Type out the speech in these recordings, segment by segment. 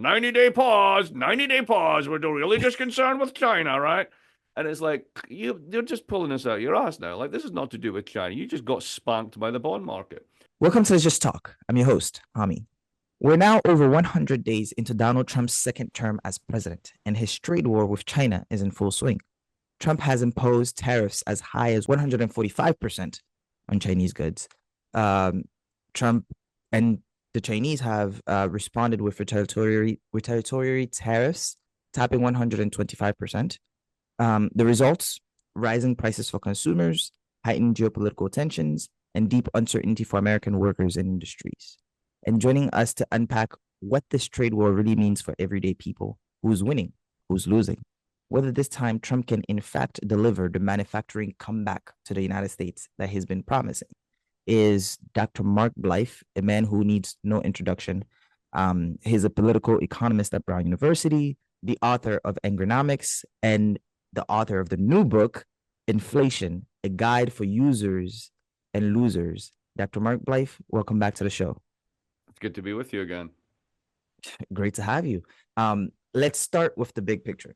90-day pause, 90-day pause. We're really just concerned with China, right? And it's like, you're just pulling this out your ass now. Like, this is not to do with China. You just got spanked by the bond market. Welcome to Let's Just Talk. I'm your host, Hammi. We're now over 100 days into Donald Trump's second term as president, and his trade war with China is in full swing. Trump has imposed tariffs as high as 145% on Chinese goods. Trump and the Chinese have responded with retaliatory tariffs, topping 125%. The results: rising prices for consumers, heightened geopolitical tensions, and deep uncertainty for American workers and industries. And joining us to unpack what this trade war really means for everyday people, who's winning, who's losing, whether this time Trump can in fact deliver the manufacturing comeback to the United States that he's been promising, is Dr. Mark Blyth, a man who needs no introduction. He's a political economist at Brown University, the author of Angronomics, and the author of the new book, Inflation, a guide for users and losers. Dr. Mark Blyth, welcome back to the show. It's good to be with you again. Great to have you. Let's start with the big picture.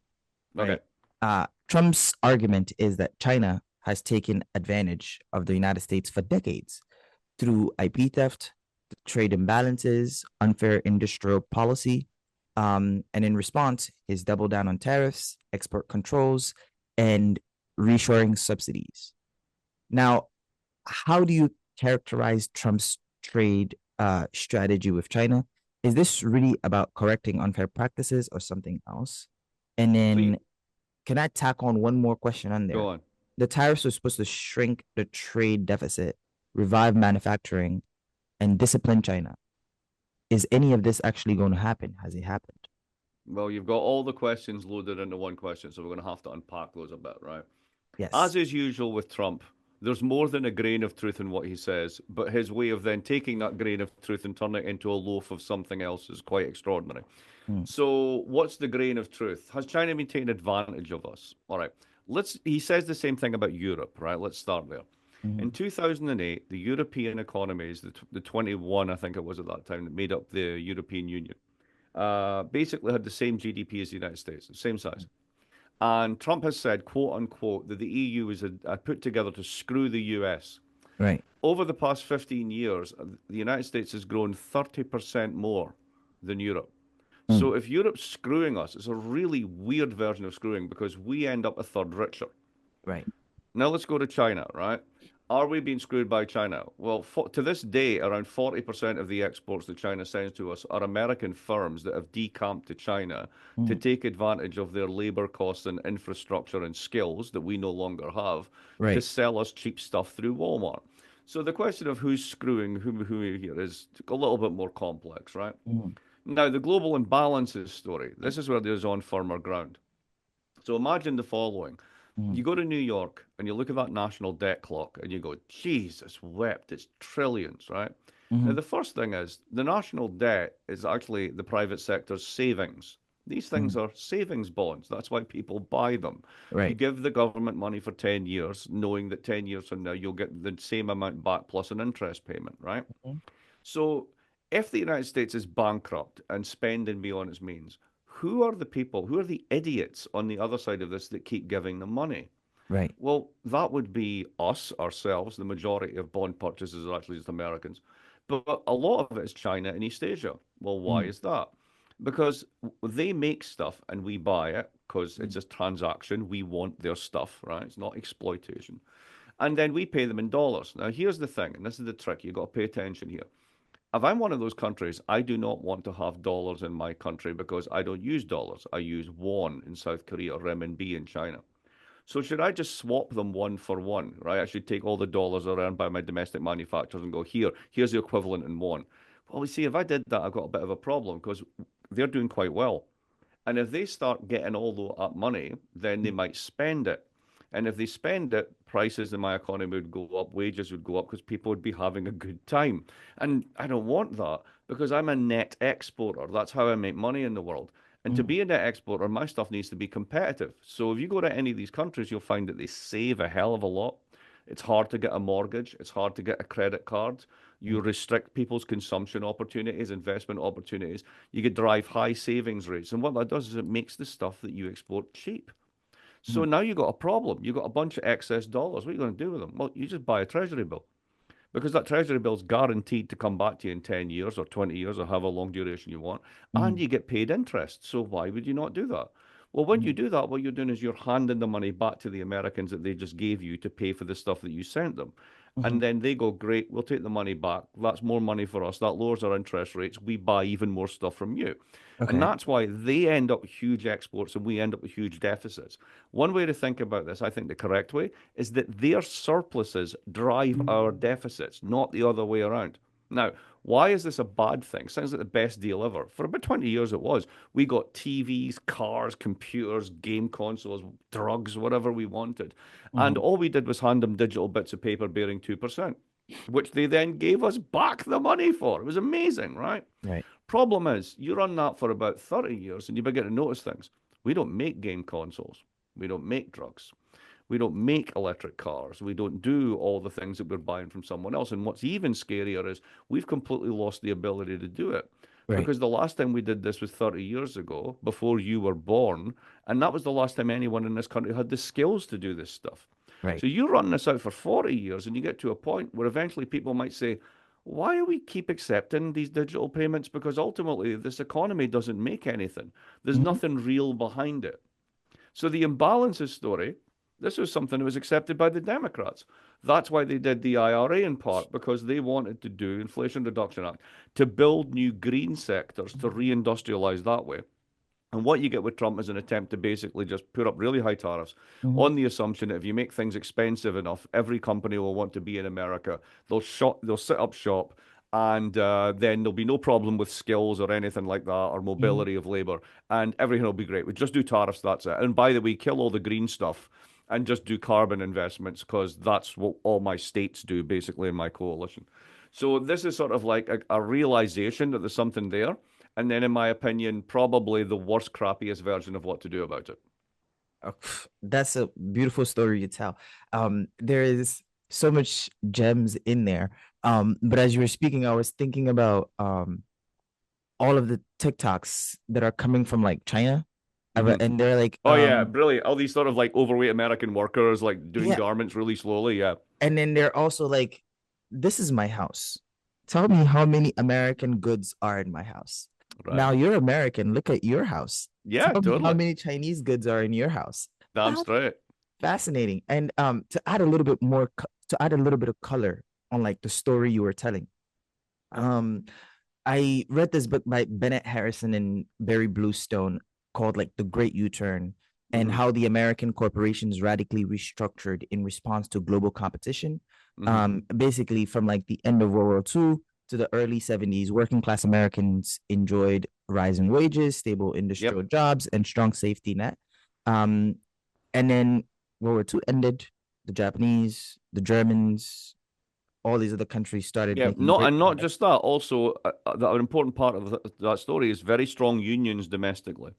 Right? Okay. Trump's argument is that China has taken advantage of the United States for decades through IP theft, trade imbalances, unfair industrial policy. And in response, he's doubled down on tariffs, export controls, and reshoring subsidies. Now, how do you characterize Trump's trade strategy with China? Is this really about correcting unfair practices or something else? And then, can I tack on one more question on there? Go on. The tariffs are supposed to shrink the trade deficit, revive manufacturing, and discipline China. Is any of this actually going to happen? Has it happened? Well, you've got all the questions loaded into one question, so we're going to have to unpack those a bit, right? As Yes. is usual with Trump, there's more than a grain of truth in what he says, but his way of then taking that grain of truth and turning it into a loaf of something else is quite extraordinary. Mm, So, what's the grain of truth? Has China been taking advantage of us? All right. He says the same thing about Europe, right? Let's start there. In mhm, 2008, the European economies, the 21, I think it was at that time, that made up the European Union, basically had the same GDP as the United States, the same size. And Trump has said, quote unquote, that the EU is put together to screw the US. right. Over the past 15 years, the United States has grown 30% more than Europe. Mm, So if Europe's screwing us, it's a really weird version of screwing because we end up a third richer. right. Now let's go to China, right? Are we being screwed by China? Well, to this day, around 40% of the exports that China sends to us are American firms that have decamped to China to Mm, take advantage of their labor costs and infrastructure and skills that we no longer have to right. sell us cheap stuff through Walmart. So the question of who's screwing who here is a little bit more complex, right? Mm, Now, the global imbalances story. This is where there's on firmer ground. So imagine the following. mm, You go to New York and you look at that national debt clock and you go, Jesus wept, it's trillions, right? Now, mhm, the first thing is the national debt is actually the private sector's savings. These things mm, are savings bonds. That's why people buy them. You right. give the government money for 10 years, knowing that 10 years from now you'll get the same amount back plus an interest payment, right? Mhm, So, if the United States is bankrupt and spending beyond its means, who are the people, who are the idiots on the other side of this that keep giving them money? right. Well, that would be us, ourselves. The majority of bond purchases are actually just Americans. But a lot of it is China and East Asia. Well, why Mm, is that? Because they make stuff and we buy it because mm, it's a transaction. We want their stuff, right? It's not exploitation. And then we pay them in dollars. Now, here's the thing, and this is the trick. You've got to pay attention here. If I'm one of those countries, I do not want to have dollars in my country because I don't use dollars. I use won in South Korea or renminbi in China. So should I just swap them one for one, right? I should take all the dollars earned by my domestic manufacturers and go, here's the equivalent in won. Well, you see, if I did that, I've got a bit of a problem because they're doing quite well. And if they start getting all that money, then they mm, might spend it. And if they spend it, prices in my economy would go up, wages would go up because people would be having a good time. And I don't want that because I'm a net exporter. That's how I make money in the world. And to mm, be a net exporter, my stuff needs to be competitive. So if you go to any of these countries, you'll find that they save a hell of a lot. It's hard to get a mortgage. It's hard to get a credit card. You restrict people's consumption opportunities, investment opportunities. You could drive high savings rates. And what that does is it makes the stuff that you export cheap. So Mhm. now you've got a problem. You've got a bunch of excess dollars. What are you going to do with them? Well, you just buy a treasury bill because that treasury bill is guaranteed to come back to you in 10 years or 20 years or however long duration you want, and Mhm. you get paid interest. So why would you not do that? Well, when you Mhm. do that, what you're doing is you're handing the money back to the Americans that they just gave you to pay for the stuff that you sent them. And Mhm. then they go, great, we'll take the money back. That's more money for us. That lowers our interest rates. We buy even more stuff from you. And Okay. that's why they end up with huge exports and we end up with huge deficits. One way to think about this, I think the correct way, is that their surpluses drive our deficits, not the other way around. Now, why is this a bad thing? Sounds like the best deal ever. For about 20 years it was. We got TVs, cars, computers, game consoles, drugs, whatever we wanted. And Mhm. all we did was hand them digital bits of paper bearing 2%, which they then gave us back the money for. It was amazing, right? Right. Problem is, you run that for about 30 years and you begin to notice things. We don't make game consoles. We don't make drugs. We don't make electric cars. We don't do all the things that we're buying from someone else. And what's even scarier is we've completely lost the ability to do it. Right. Because the last time we did this was 30 years ago, before you were born. And that was the last time anyone in this country had the skills to do this stuff. Right. So you run this out for 40 years and you get to a point where eventually people might say, why do we keep accepting these digital payments? Because ultimately, this economy doesn't make anything. There's Mhm. nothing real behind it. So the imbalances story, this was something that was accepted by the Democrats. That's why they did the IRA in part, because they wanted to do Inflation Reduction Act to build new green sectors to reindustrialize that way. And what you get with Trump is an attempt to basically just put up really high tariffs Mhm. on the assumption that if you make things expensive enough, every company will want to be in America. They'll set up shop, and then there'll be no problem with skills or anything like that or Mhm. mobility of labor, and everything will be great. We just do tariffs, that's it. And by the way, kill all the green stuff and just do carbon investments because that's what all my states do basically in my coalition. So this is sort of like a realization that there's something there. And then, in my opinion, probably the worst, crappiest version of what to do about it. That's a beautiful story to tell. There is so much gems in there. But as you were speaking, I was thinking about all of the TikToks that are coming from like China. Hmm. And they're like, Oh yeah, brilliant! All these sort of like overweight American workers like doing yeah, garments really slowly. Yeah, and then they're also like, this is my house. Tell me how many American goods are in my house. right. Now you're American. Look at your house. Yeah, Tell me how totally. many Chinese goods are in your house. Damn That's straight. fascinating. And to add a little bit more, to add a little bit of color on like the story you were telling. Um, I read this book by Bennett Harrison and Barry Bluestone called like The Great U-Turn, and Hmm. how the American corporations radically restructured in response to global competition. Hmm. Basically from like the end of World War II to the early 70s, working class Americans enjoyed rising wages, stable Yep. industrial jobs, and strong safety net. Um, and then World War II ended, the Japanese, the Germans, all these other countries started Yeah, making not great and not products. just that. Also, an important part of that story is very strong unions domestically.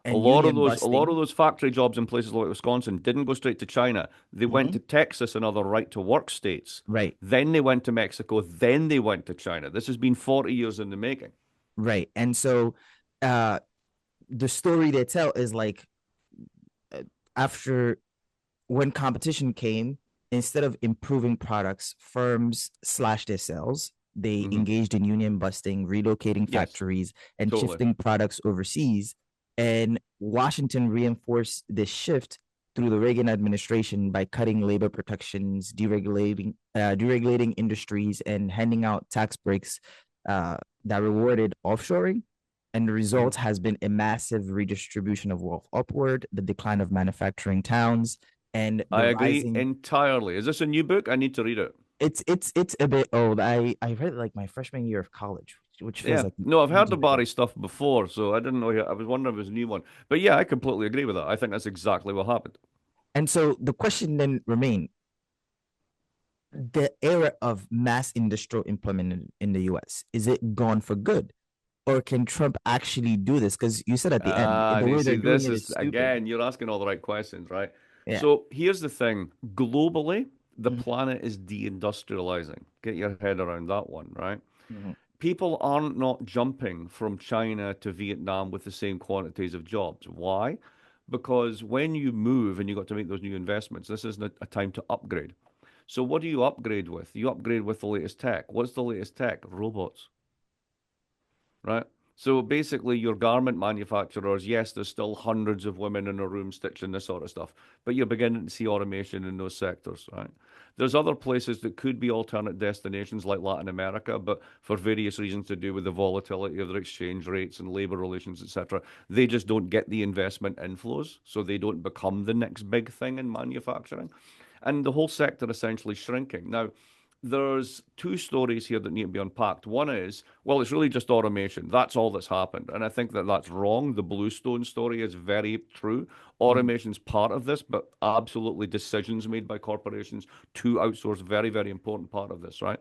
And union A lot of busting. those factory jobs in places like Wisconsin didn't go straight to China. They went Mhm. to Texas and other right to work states. Right, Then they went to Mexico. Then they went to China. This has been 40 years in the making. right. And so uh the story they tell is like, uh, after, when competition came, instead of improving products, firms slashed their sales. They Hmm. engaged in union busting, relocating Yes, factories, and totally. shifting products overseas. And Washington reinforced this shift through the Reagan administration by cutting labor protections, deregulating industries, and handing out tax breaks that rewarded offshoring. And the Hmm. result has been a massive redistribution of wealth upward, the decline of manufacturing towns, and I the agree rising. entirely. Is this a new book? I need to read it. It's a bit old. I read it like my freshman year of college, which feels Yeah. like No, I've heard ages of ago. Barry stuff before, so I didn't know. I was wondering if it was a new one. But yeah, I completely agree with that. I think that's exactly what happened. And so the question then remained: the era of mass industrial implement in the U.S., is it gone for good, or can Trump actually do this? Because you said at the end, Ah, the you way they're see, doing this it is is stupid. again, you're asking all the right questions, right? Yeah. So here's the thing. Globally, The Mhm, planet is deindustrializing. Get your head around that one, right? mhm, People aren't not jumping from China to Vietnam with the same quantities of jobs. Why? Because when you move and you got to make those new investments, this isn't a time to upgrade. So what do you upgrade with? You upgrade with the latest tech. What's the latest tech? Robots, right? So basically, your garment manufacturers, yes, there's still hundreds of women in a room stitching this sort of stuff, but you're beginning to see automation in those sectors, right? There's other places that could be alternate destinations like Latin America, but for various reasons to do with the volatility of their exchange rates and labor relations, etc., they just don't get the investment inflows, so they don't become the next big thing in manufacturing. And the whole sector essentially shrinking. Now, there's two stories here that need to be unpacked. One is, well, it's really just automation. That's all that's happened. And I think that that's wrong. The Bluestone story is very true. mhm, Automation's part of this, but absolutely decisions made by corporations to outsource, very, very important part of this, right?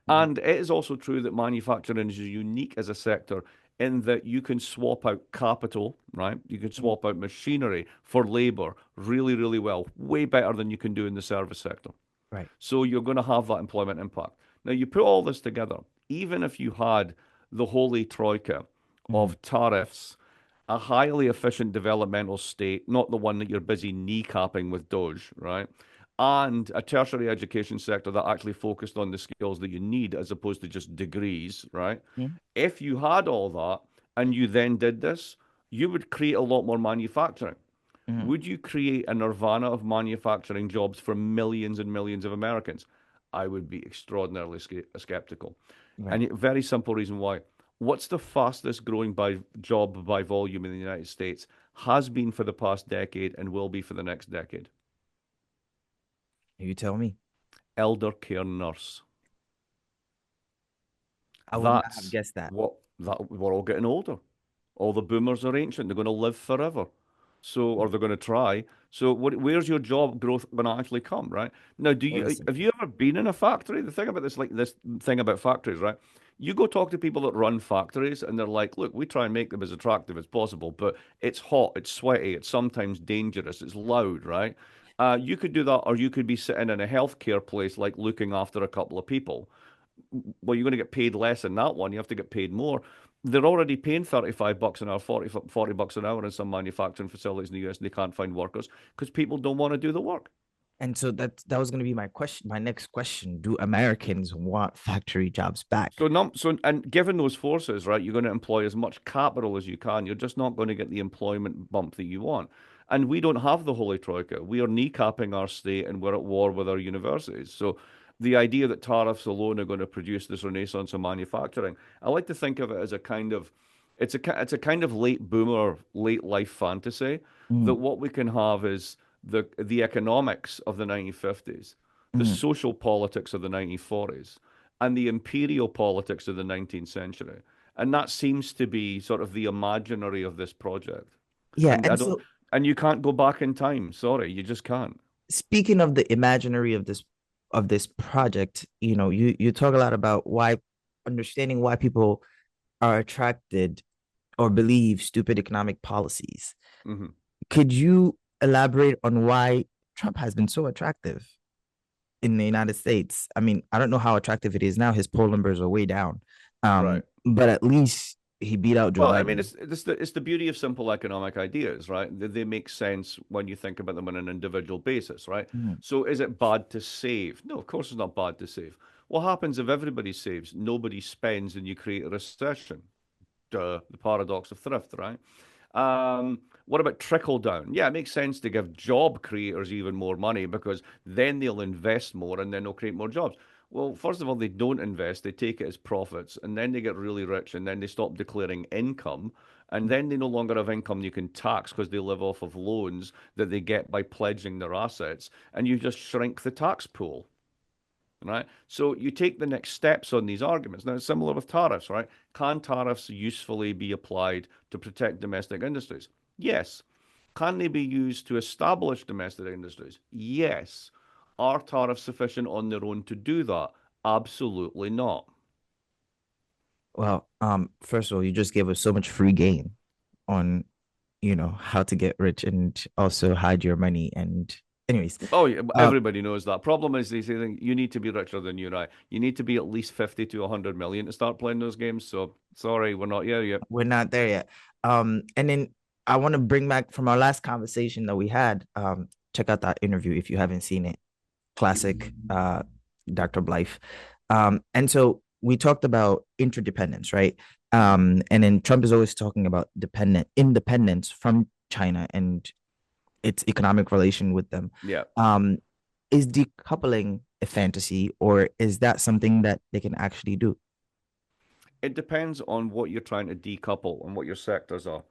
mhm, And it is also true that manufacturing is unique as a sector in that you can swap out capital, right? You can mhm. swap out machinery for labor really, really well, way better than you can do in the service sector. Right. So you're going to have that employment impact. Now, you put all this together, even if you had the holy troika Mhm, of tariffs, a highly efficient developmental state, not the one that you're busy kneecapping with Doge, right? And a tertiary education sector that actually focused on the skills that you need as opposed to just degrees, right? mhm, If you had all that and you then did this, you would create a lot more manufacturing. mhm. Would you create a nirvana of manufacturing jobs for millions and millions of Americans? I would be extraordinarily skeptical. Right. And a very simple reason why. What's the fastest growing by job by volume in the United States? Has been for the past decade and will be for the next decade. You tell me. Elder care nurse. I would not have That's guessed that. what that we're all getting older. All the boomers are ancient. They're going to live forever. So, or they're going to try. So, where's your job growth going to actually come, right? Now, do Well, you listen. have you ever been in a factory? The thing about this, like this thing about factories, right? You go talk to people that run factories, and they're like, "Look, we try and make them as attractive as possible, but it's hot, it's sweaty, it's sometimes dangerous, it's loud, right?" You could do that, or you could be sitting in a healthcare place, like looking after a couple of people. Well, you're going to get paid less in that one. You have to get paid more. They're already paying 35 bucks an hour, 40 bucks an hour in some manufacturing facilities in the US, and they can't find workers because people don't want to do the work. And so that was going to be my question. My next question: do Americans want factory jobs back? And given those forces, right, you're going to employ as much capital as you can. You're just not going to get the employment bump that you want. And we don't have the Holy Troika. We are kneecapping our state and we're at war with our universities. So the idea that tariffs alone are going to produce this renaissance of manufacturing, I like to think of it as a kind of, it's a kind of late boomer, late life fantasy that Mm, what we can have is the economics of the 1950s, the mm. social politics of the 1940s, and the imperial politics of the 19th century. And that seems to be sort of the imaginary of this project. Yeah, And I and don't, so and you can't go back in time. Sorry, you just can't. speaking of the imaginary of this project, you talk a lot about why understanding why people are attracted or believe stupid economic policies. Hmm. Could you elaborate on why Trump has been so attractive in the United States? I mean, I don't know how attractive it is now. His poll numbers are way down. Right. But at least he beat out Joe Well, I mean, Biden. it's the beauty of simple economic ideas, right? They make sense when you think about them on an individual basis, right? Mhm. So, is it bad to save? No, of course it's not bad to save. What happens if everybody saves, nobody spends, and you create a recession? Duh, the paradox of thrift, right? What about trickle down? Yeah, it makes sense to give job creators even more money because then they'll invest more and then they'll create more jobs. Well, first of all, they don't invest, they take it as profits, and then they get really rich, and then they stop declaring income, and then they no longer have income you can tax because they live off of loans that they get by pledging their assets, and you just shrink the tax pool. Right? So you take the next steps on these arguments. Now, it's similar with tariffs, right? Can tariffs usefully be applied to protect domestic industries? Yes. Can they be used to establish domestic industries? Yes. Are tariffs sufficient on their own to do that? Absolutely not. Well, first of all, you just gave us so much free game on, how to get rich and also hide your money and Anyways, Oh, yeah, uh, everybody knows that. Problem is, they say you need to be richer than you and I. You need to be at least 50 to 100 million to start playing those games. So, sorry, we're not here yet. we're not there yet. And then I want to bring back from our last conversation that we had. Check out that interview if you haven't seen it. Classic, Dr. Blythe. And so we talked about interdependence, right? And then Trump is always talking about independence from China and its economic relation with them. Yeah. Um, is decoupling a fantasy, or is that something that they can actually do? It depends on what you're trying to decouple and what your sectors are.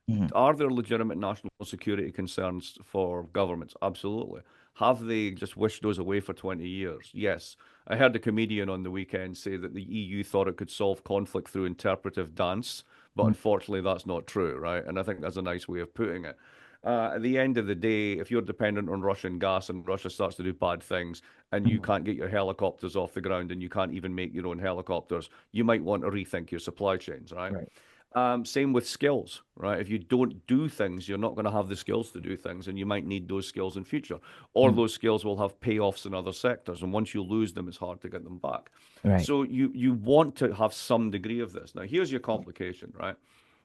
Mhm. Are there legitimate national security concerns for governments? Absolutely. Have they just wished those away for 20 years? Yes. I heard a comedian on the weekend say that the EU thought it could solve conflict through interpretive dance, but Mhm. unfortunately that's not true, right? And I think that's a nice way of putting it. At the end of the day, if you're dependent on Russian gas and Russia starts to do bad things and you Mhm. can't get your helicopters off the ground and you can't even make your own helicopters, you might want to rethink your supply chains, right? Right. Same with skills, right? If you don't do things, you're not going to have the skills to do things, and you might need those skills in future. Or Mhm. those skills will have payoffs in other sectors, and once you lose them, it's hard to get them back. Right. So you want to have some degree of this. Now, here's your complication, right?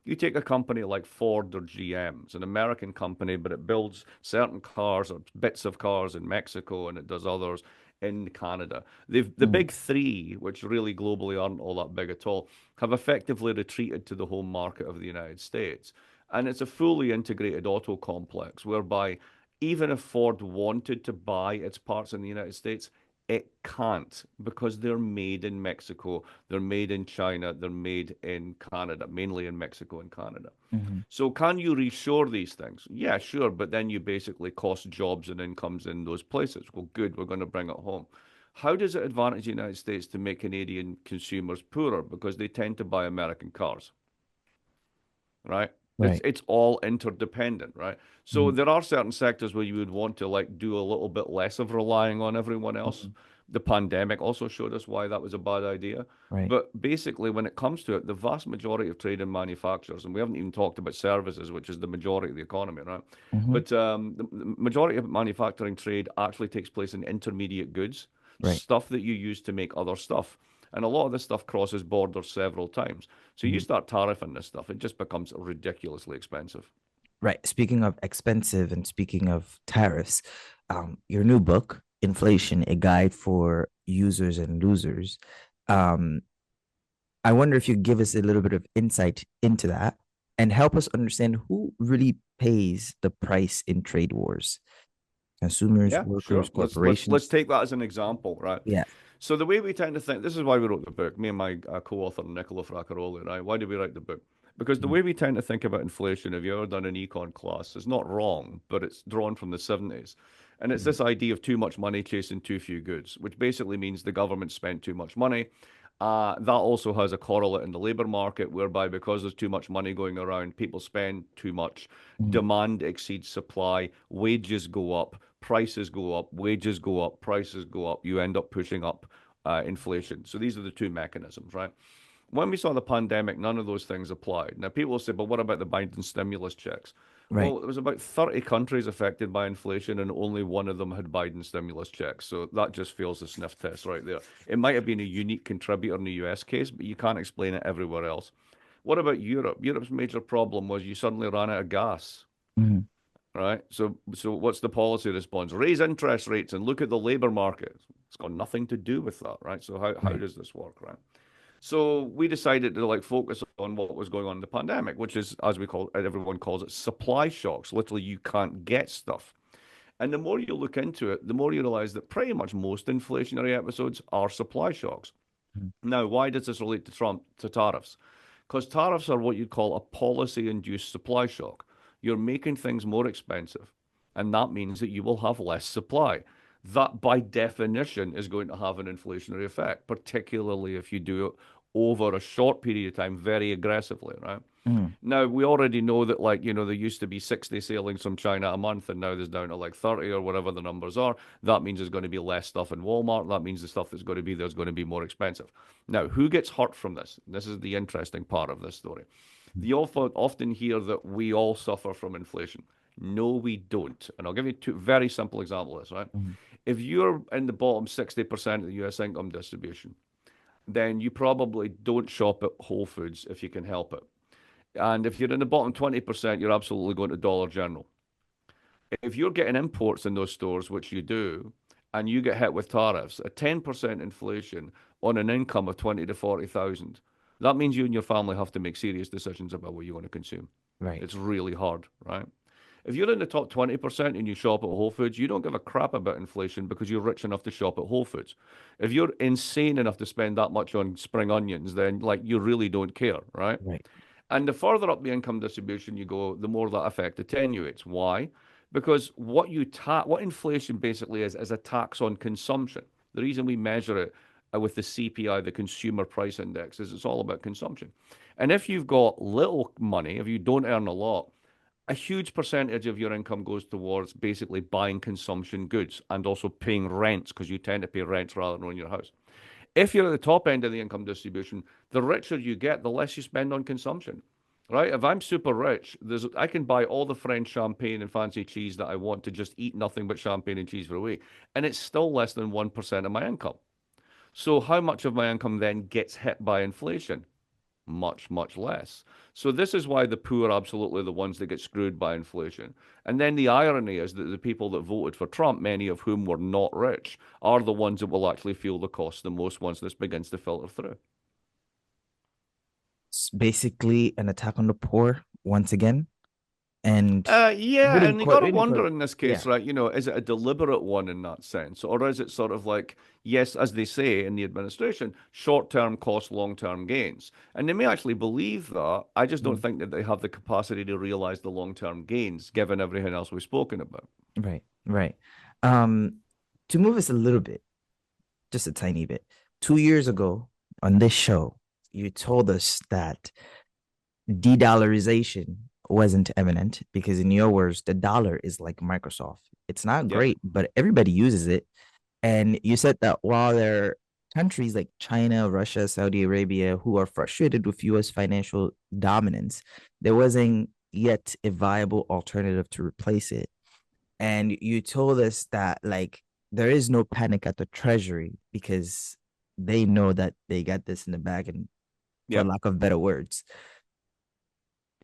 You take a company like Ford or GM. It's an American company, but it builds certain cars or bits of cars in Mexico, and it does others in Canada. The Mhm. big three, which really globally aren't all that big at all, have effectively retreated to the home market of the United States. And it's a fully integrated auto complex whereby even if Ford wanted to buy its parts in the United States, it can't because they're made in Mexico, they're made in China, they're made in Canada, mainly in Mexico and Canada. Mhm. So can you reshore these things? Yeah, sure, but then you basically cost jobs and incomes in those places. Well, good, we're going to bring it home. How does it advantage the United States to make Canadian consumers poorer? Because they tend to buy American cars, right? It's Right. it's all interdependent, right? So Mhm. there are certain sectors where you would want to like do a little bit less of relying on everyone else. Mhm. The pandemic also showed us why that was a bad idea. Right. But basically, when it comes to it, the vast majority of trade and manufacturers, and we haven't even talked about services, which is the majority of the economy, right? Mhm. But the majority of manufacturing trade actually takes place in intermediate goods, Right. stuff that you use to make other stuff. And a lot of this stuff crosses borders several times. So you Mhm. start tariffing this stuff, it just becomes ridiculously expensive. Right. Speaking of expensive and speaking of tariffs, your new book, Inflation, a guide for users and losers. Um, I wonder if you give us a little bit of insight into that and help us understand who really pays the price in trade wars. Consumers, Yeah, workers, sure. Let's corporations. take that as an example, right? Yeah. So the way we tend to think, this is why we wrote the book, me and my co-author Nicola Fraccaroli, right? Why did we write the book? Because the Mhm. way we tend to think about inflation, if you've ever done an econ class, is not wrong, but it's drawn from the 70s. And it's Mhm. this idea of too much money chasing too few goods, which basically means the government spent too much money. That also has a correlate in the labor market, whereby because there's too much money going around, people spend too much, Mhm. demand exceeds supply, wages go up, prices go up, wages go up, prices go up. You end up pushing up inflation. So these are the two mechanisms, right? When we saw the pandemic, none of those things applied. Now, people will say, but what about the Biden stimulus checks? Right. Well, there was about 30 countries affected by inflation, and only one of them had Biden stimulus checks. So that just fails the sniff test right there. It might have been a unique contributor in the US case, but you can't explain it everywhere else. What about Europe? Europe's major problem was you suddenly ran out of gas, Mhm. right? So what's the policy response? Raise interest rates and look at the labor market. It's got nothing to do with that, right? So how Right. does this work, right? So we decided to like focus on what was going on in the pandemic, which is, as we call it, everyone calls it supply shocks. Literally, you can't get stuff. And the more you look into it, the more you realize that pretty much most inflationary episodes are supply shocks. Mhm. Now, why does this relate to Trump to tariffs? Because tariffs are what you'd call a policy-induced supply shock. You're making things more expensive, and that means that you will have less supply. That, by definition, is going to have an inflationary effect, particularly if you do it over a short period of time very aggressively, right? Mhm. Now, we already know that, like, there used to be 60 sailings from China a month, and now there's down to like 30 or whatever the numbers are. That means there's going to be less stuff in Walmart. That means the stuff that's going to be there is going to be more expensive. Now, who gets hurt from this? This is the interesting part of this story. You often hear that we all suffer from inflation. No, we don't. And I'll give you two very simple examples of this, right? Mhm. If you're in the bottom 60% of the US income distribution, then you probably don't shop at Whole Foods if you can help it. And if you're in the bottom 20%, you're absolutely going to Dollar General. If you're getting imports in those stores, which you do, and you get hit with tariffs, a 10% inflation on an income of 20 to 40,000, that means you and your family have to make serious decisions about what you want to consume. Right. It's really hard, right? If you're in the top 20% and you shop at Whole Foods, you don't give a crap about inflation because you're rich enough to shop at Whole Foods. If you're insane enough to spend that much on spring onions, then like you really don't care, right? Right. And the further up the income distribution you go, the more that effect attenuates. Why? Because what inflation basically is a tax on consumption. The reason we measure it with the CPI, the Consumer Price Index, is it's all about consumption. And if you've got little money, if you don't earn a lot, a huge percentage of your income goes towards basically buying consumption goods and also paying rents because you tend to pay rents rather than on your house. If you're at the top end of the income distribution, the richer you get, the less you spend on consumption. Right? If I'm super rich, I can buy all the French champagne and fancy cheese that I want to just eat nothing but champagne and cheese for a week, and it's still less than 1% of my income. So how much of my income then gets hit by inflation? Much, much less. So this is why the poor are absolutely the ones that get screwed by inflation. And then the irony is that the people that voted for Trump, many of whom were not rich, are the ones that will actually feel the cost the most once this begins to filter through. It's basically an attack on the poor once again. And Yeah, and you got to we didn't quite, wonder in this yeah. case, right? Is it a deliberate one in that sense, or is it sort of like, yes, as they say in the administration, short-term cost, long-term gains? And they may actually believe that. I just don't Mhm. think that they have the capacity to realize the long-term gains, given everything else we've spoken about. Right. Right. Um, to move us a little bit, just a tiny bit. 2 years ago on this show, you told us that de-dollarization wasn't eminent because, in your words, the dollar is like Microsoft. It's not Yep. great, but everybody uses it. And you said that while there are countries like China, Russia, Saudi Arabia who are frustrated with US financial dominance, there wasn't yet a viable alternative to replace it. And you told us that, like, there is no panic at the treasury because they know that they got this in the bag, and for Yep. lack of better words,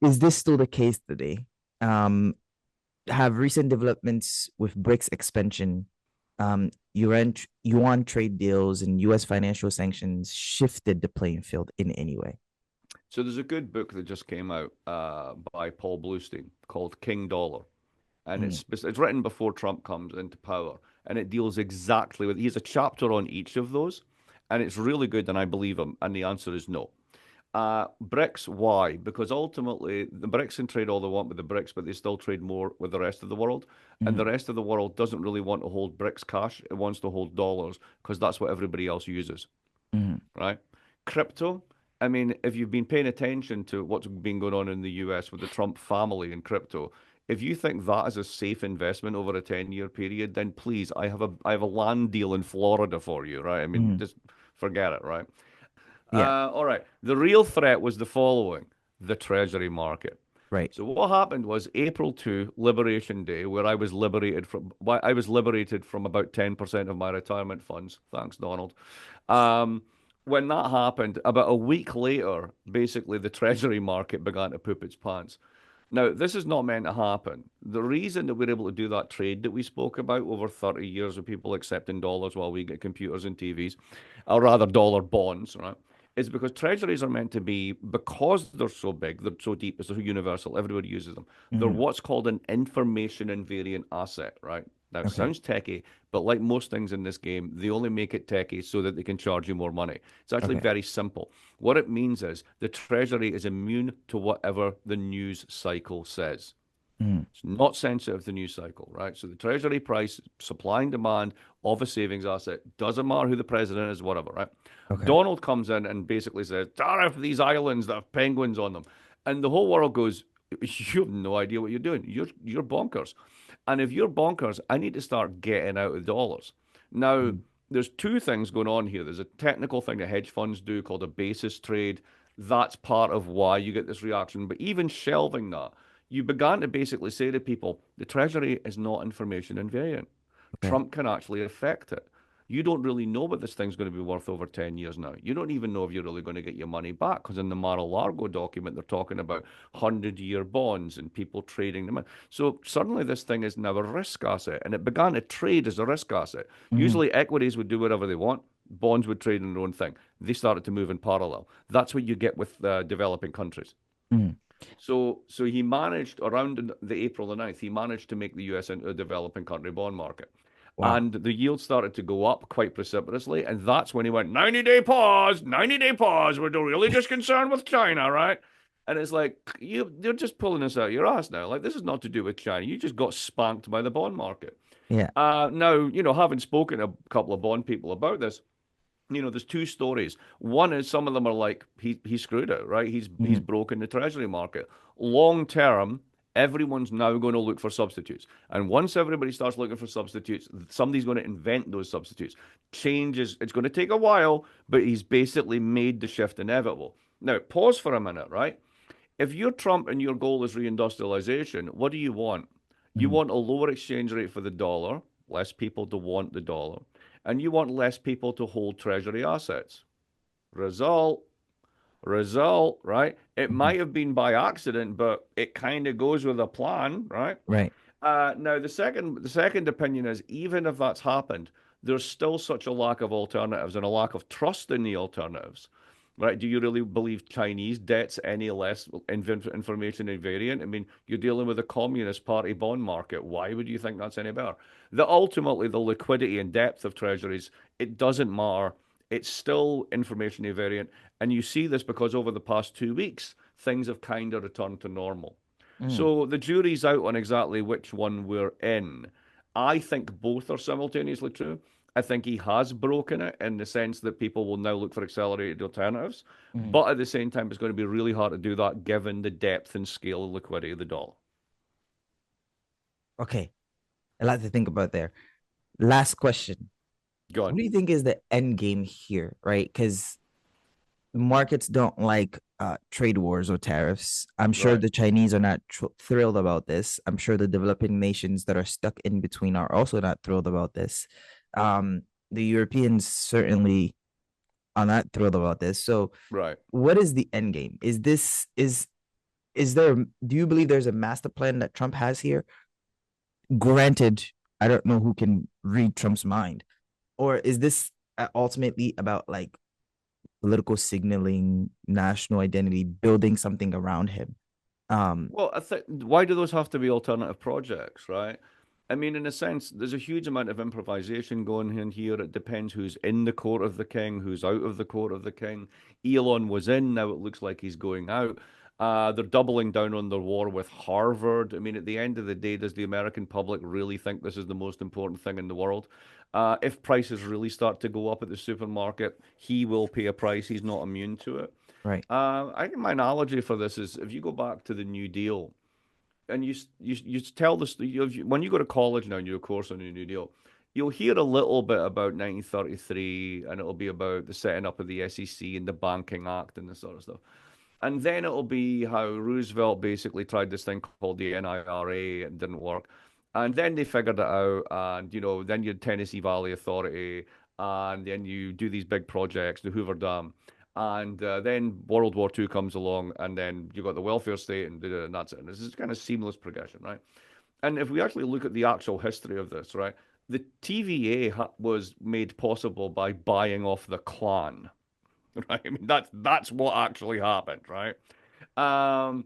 is this still the case today? um have recent developments with BRICS expansion, yuan trade deals, and US financial sanctions shifted the playing field in any way? So there's a good book that just came out by Paul Bluestein called King Dollar, and Mm, it's written before Trump comes into power, and it deals exactly with. He has a chapter on each of those, and it's really good, and I believe him. And the answer is no. BRICS, why? Because ultimately the BRICS can trade all they want with the BRICS, but they still trade more with the rest of the world. And mm, the rest of the world doesn't really want to hold BRICS cash. It wants to hold dollars because that's what everybody else uses, mm, right? Crypto, I mean, if you've been paying attention to what's been going on in the US with the Trump family and crypto, if you think that is a safe investment over a 10-year period, then please, I have a land deal in Florida for you, right? I mean, mm. just forget it, right? Yeah. All right. The real threat was the following: the treasury market. Right. So what happened was April 2, Liberation Day, where I was liberated from about 10% of my retirement funds. Thanks, Donald. Um, when that happened, about a week later, basically the treasury market began to poop its pants. Now, this is not meant to happen. The reason that we're able to do that trade that we spoke about over 30 years of people accepting dollars while we get computers and TVs, or rather dollar bonds, right, is because treasuries are meant to be, because they're so big, they're so deep, it's so universal, everybody uses them. They're Mhm. what's called an information invariant asset, right? Now, it Okay. sounds techie, but like most things in this game, they only make it techie so that they can charge you more money. It's actually Okay. very simple. What it means is the Treasury is immune to whatever the news cycle says. Mm. It's not sensitive to the news cycle, right? So the Treasury price, supply and demand of a savings asset, doesn't matter who the president is, whatever, right? Okay. Donald comes in and basically says, tariff these islands that have penguins on them. And the whole world goes, you have no idea what you're doing. You're bonkers. And if you're bonkers, I need to start getting out of dollars. Now, Mm. there's two things going on here. There's a technical thing that hedge funds do called a basis trade. That's part of why you get this reaction. But even shelving that, you began to basically say to people, the Treasury is not information invariant. Okay. Trump can actually affect it. You don't really know what this thing's going to be worth over 10 years now. You don't even know if you're really going to get your money back because in the Mar-a-Lago document, they're talking about 100-year bonds and people trading them. So suddenly this thing is now a risk asset and it began to trade as a risk asset. Hmm. Usually equities would do whatever they want. Bonds would trade in their own thing. They started to move in parallel. That's what you get with developing countries. Hmm. So he managed around the April the 9th, he managed to make the US into a developing country bond market. Wow. And the yield started to go up quite precipitously. And that's when he went 90-day pause, 90-day pause. We're really just concerned with China, right? And it's like, you're just pulling this out of your ass now. Like, this is not to do with China. You just got spanked by the bond market. Yeah. Now, having spoken to a couple of bond people about this, there's two stories. One is some of them are like he screwed it, right? He's Hmm. broken the treasury market. Long term, everyone's now going to look for substitutes. And once everybody starts looking for substitutes, somebody's going to invent those substitutes. It's going to take a while, but he's basically made the shift inevitable. Now, pause for a minute, right? If you're Trump and your goal is reindustrialization, what do you want? You Hmm. want a lower exchange rate for the dollar, less people to want the dollar, and you want less people to hold treasury assets. Result, result, right? It Hmm. might have been by accident, but it kind of goes with a plan, right? Right. Now the second opinion is even if that's happened, there's still such a lack of alternatives and a lack of trust in the alternatives. Right? Do you really believe Chinese debt's any less information invariant? I mean, you're dealing with a Communist Party bond market. Why would you think that's any better? Ultimately, the liquidity and depth of treasuries, it doesn't matter. It's still information invariant. And you see this because over the past 2 weeks, things have kind of returned to normal. Mm. So the jury's out on exactly which one we're in. I think both are simultaneously true. I think he has broken it in the sense that people will now look for accelerated alternatives. Mm. But at the same time, it's going to be really hard to do that given the depth and scale of liquidity of the dollar. Okay. A lot to think about there. Last question. Go What on. do you think is the end game here, right? Because markets don't like trade wars or tariffs. I'm sure Right. the Chinese are not thrilled about this. I'm sure the developing nations that are stuck in between are also not thrilled about this. The Europeans certainly are not thrilled about this. So, Right. what is the end game? Is there? Do you believe there's a master plan that Trump has here? Granted, I don't know who can read Trump's mind, or is this ultimately about like political signaling, national identity, building something around him? Um, Well, I think why do those have to be alternative projects, right? I mean, in a sense, there's a huge amount of improvisation going in here. It depends who's in the court of the king, who's out of the court of the king. Elon was in, now it looks like he's going out. They're doubling down on their war with Harvard. I mean, at the end of the day, does the American public really think this is the most important thing in the world? If prices really start to go up at the supermarket, he will pay a price. He's not immune to it. right. I think my analogy for this is if you go back to the New Deal and you tell this when you go to college now and you do a course on the New Deal, you'll hear a little bit about 1933 and it'll be about the setting up of the SEC and the Banking Act and this sort of stuff. And then it'll be how Roosevelt basically tried this thing called the NIRA and didn't work. And then they figured it out. And, then you had Tennessee Valley Authority. And then you do these big projects, the Hoover Dam. And then World War II comes along. And then you got the welfare state and that's it. And this is kind of seamless progression, right? And if we actually look at the actual history of this, right, the TVA was made possible by buying off the Klan, right? I mean, that's what actually happened, right? Um,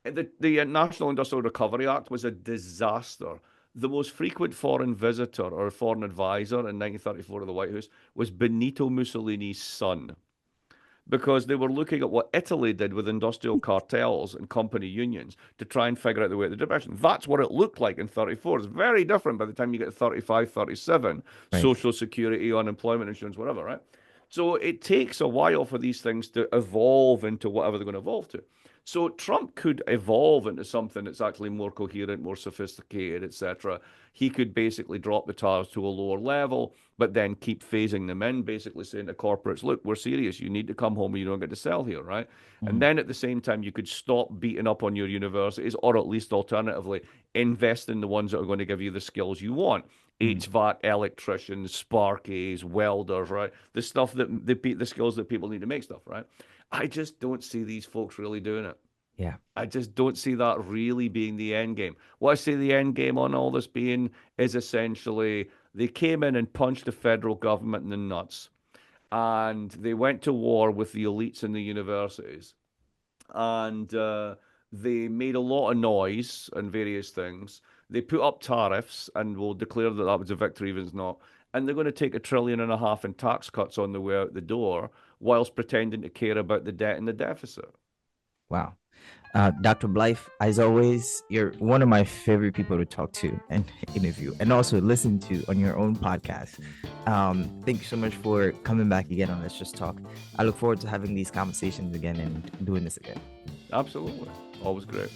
the National Industrial Recovery Act was a disaster. The most frequent foreign visitor or foreign advisor in 1934 to the White House was Benito Mussolini's son, because they were looking at what Italy did with industrial cartels and company unions to try and figure out the way of the depression. That's what it looked like in 34. It's very different by the time you get to 35, 37, Right. social security, unemployment insurance, whatever, right? So it takes a while for these things to evolve into whatever they're going to evolve to. So Trump could evolve into something that's actually more coherent, more sophisticated, etc. He could basically drop the tariffs to a lower level, but then keep phasing them in, basically saying to corporates, look, we're serious. You need to come home or you don't get to sell here, right? And Mm, then at the same time, you could stop beating up on your universities, or at least alternatively, invest in the ones that are going to give you the skills you want. mm, HVAC, electricians, sparkies, welders, right? The stuff that the skills that people need to make stuff, right? I just don't see these folks really doing it. yeah. I just don't see that really being the end game. What I see the end game on all this being is essentially they came in and punched the federal government in the nuts, and they went to war with the elites in the universities, and they made a lot of noise and various things. They put up tariffs and will declare that that was a victory, even if it's not. And they're going to take $1.5 trillion in tax cuts on the way out the door, whilst pretending to care about the debt and the deficit. Wow. Dr. Blythe, as always, you're one of my favorite people to talk to and interview and also listen to on your own podcast. Thank you so much for coming back again on Let's Just Talk. I look forward to having these conversations again and doing this again. Absolutely. Always great.